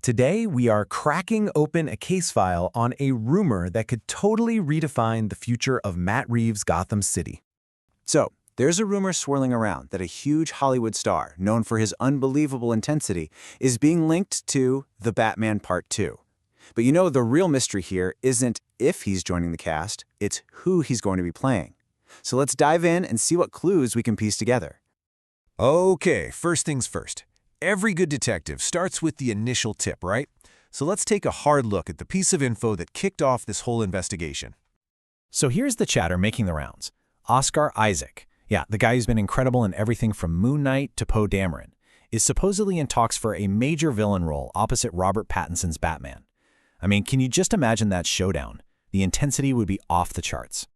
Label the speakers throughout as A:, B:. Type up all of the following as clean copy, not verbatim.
A: Today, we are cracking open a case file on a rumor that could totally redefine the future of Matt Reeves' Gotham City.
B: So, there's a rumor swirling around that a huge Hollywood star, known for his unbelievable intensity, is being linked to The Batman Part 2. But the real mystery here isn't if he's joining the cast, it's who he's going to be playing. So let's dive in and see what clues we can piece together.
C: Okay, first things first. Every good detective starts with the initial tip, right? So let's take a hard look at the piece of info that kicked off this whole investigation.
A: So here's the chatter making the rounds. Oscar Isaac, the guy who's been incredible in everything from Moon Knight to Poe Dameron, is supposedly in talks for a major villain role opposite Robert Pattinson's Batman. I mean, can you just imagine that showdown? The intensity would be off the charts.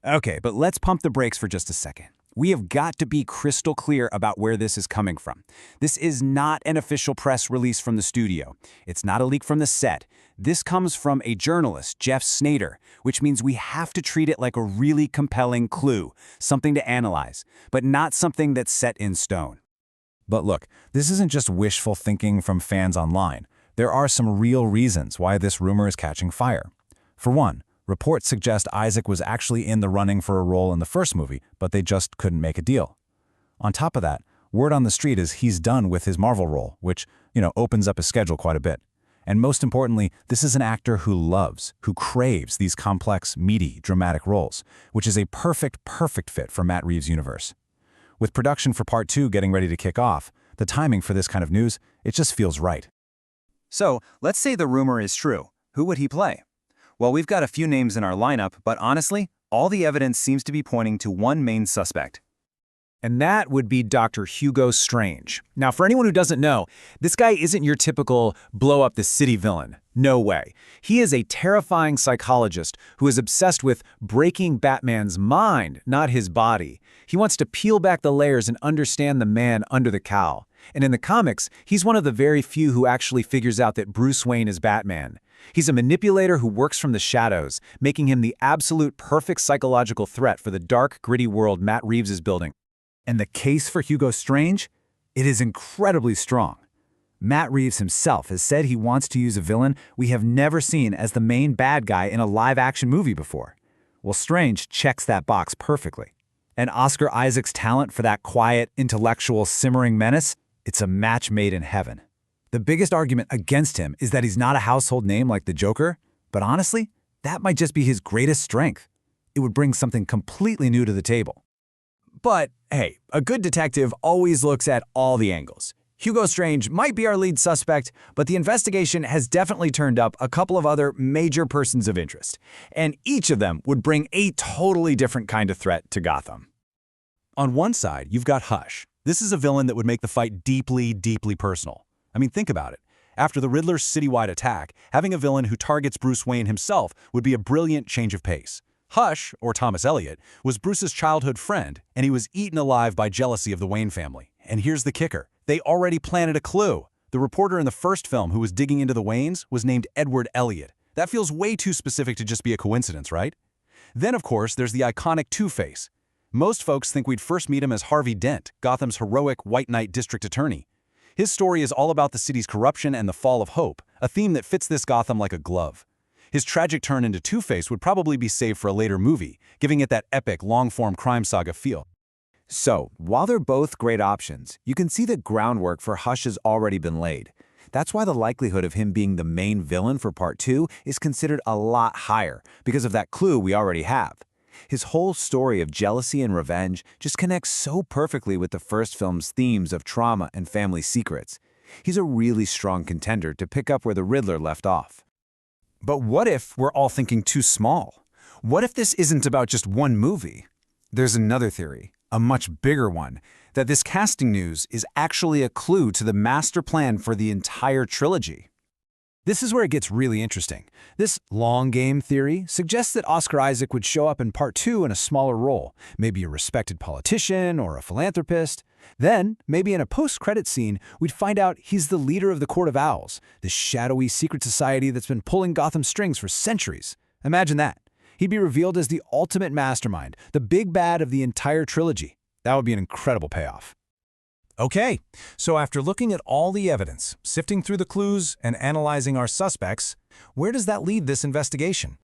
B: Okay, but let's pump the brakes for just a second. We have got to be crystal clear about where this is coming from. This is not an official press release from the studio. It's not a leak from the set. This comes from a journalist, Jeff Snyder, which means we have to treat it like a really compelling clue, something to analyze, but not something that's set in stone.
D: But look, this isn't just wishful thinking from fans online. There are some real reasons why this rumor is catching fire. For one, reports suggest Isaac was actually in the running for a role in the first movie, but they just couldn't make a deal. On top of that, word on the street is he's done with his Marvel role, which, opens up his schedule quite a bit. And most importantly, this is an actor who craves these complex, meaty, dramatic roles, which is a perfect fit for Matt Reeves' universe. With production for Part 2 getting ready to kick off, the timing for this kind of news, it just feels right.
B: So, let's say the rumor is true. Who would he play? Well, we've got a few names in our lineup, but honestly, all the evidence seems to be pointing to one main suspect.
A: And that would be Dr. Hugo Strange. Now, for anyone who doesn't know, this guy isn't your typical blow-up-the-city villain. No way. He is a terrifying psychologist who is obsessed with breaking Batman's mind, not his body. He wants to peel back the layers and understand the man under the cowl. And in the comics, he's one of the very few who actually figures out that Bruce Wayne is Batman. He's a manipulator who works from the shadows, making him the absolute perfect psychological threat for the dark, gritty world Matt Reeves is building.
B: And the case for Hugo Strange? It is incredibly strong. Matt Reeves himself has said he wants to use a villain we have never seen as the main bad guy in a live-action movie before. Well, Strange checks that box perfectly. And Oscar Isaac's talent for that quiet, intellectual, simmering menace? It's a match made in heaven. The biggest argument against him is that he's not a household name like the Joker, but honestly, that might just be his greatest strength. It would bring something completely new to the table. But hey, a good detective always looks at all the angles. Hugo Strange might be our lead suspect, but the investigation has definitely turned up a couple of other major persons of interest, and each of them would bring a totally different kind of threat to Gotham.
C: On one side, you've got Hush. This is a villain that would make the fight deeply personal. I mean, think about it. After the Riddler's citywide attack, having a villain who targets Bruce Wayne himself would be a brilliant change of pace. Hush, or Thomas Elliot, was Bruce's childhood friend, and he was eaten alive by jealousy of the Wayne family. And here's the kicker. They already planted a clue. The reporter in the first film who was digging into the Waynes was named Edward Elliot. That feels way too specific to just be a coincidence, right? Then, of course, there's the iconic Two-Face. Most folks think we'd first meet him as Harvey Dent, Gotham's heroic White Knight district attorney. His story is all about the city's corruption and the fall of hope, a theme that fits this Gotham like a glove. His tragic turn into Two-Face would probably be saved for a later movie, giving it that epic, long-form crime saga feel.
B: So, while they're both great options, you can see the groundwork for Hush has already been laid. That's why the likelihood of him being the main villain for Part 2 is considered a lot higher, because of that clue we already have. His whole story of jealousy and revenge just connects so perfectly with the first film's themes of trauma and family secrets. He's a really strong contender to pick up where the Riddler left off.
E: But what if we're all thinking too small? What if this isn't about just one movie? There's another theory, a much bigger one, that this casting news is actually a clue to the master plan for the entire trilogy. This is where it gets really interesting. This long game theory suggests that Oscar Isaac would show up in Part 2 in a smaller role, maybe a respected politician or a philanthropist. Then, maybe in a post-credit scene, we'd find out he's the leader of the Court of Owls, this shadowy secret society that's been pulling Gotham strings for centuries. Imagine that. He'd be revealed as the ultimate mastermind, the big bad of the entire trilogy. That would be an incredible payoff.
D: Okay, so after looking at all the evidence, sifting through the clues, and analyzing our suspects, where does that lead this investigation?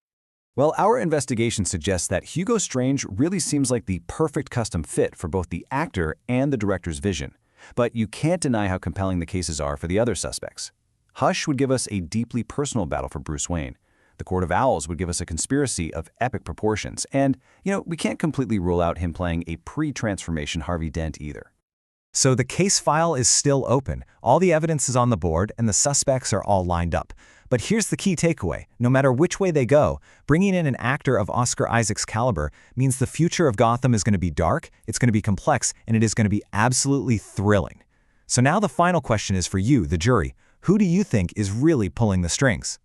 A: Well, our investigation suggests that Hugo Strange really seems like the perfect custom fit for both the actor and the director's vision. But you can't deny how compelling the cases are for the other suspects. Hush would give us a deeply personal battle for Bruce Wayne. The Court of Owls would give us a conspiracy of epic proportions. And, we can't completely rule out him playing a pre-transformation Harvey Dent either.
B: So the case file is still open, all the evidence is on the board, and the suspects are all lined up. But here's the key takeaway. No matter which way they go, bringing in an actor of Oscar Isaac's caliber means the future of Gotham is going to be dark, it's going to be complex, and it is going to be absolutely thrilling. So now the final question is for you, the jury. Who do you think is really pulling the strings?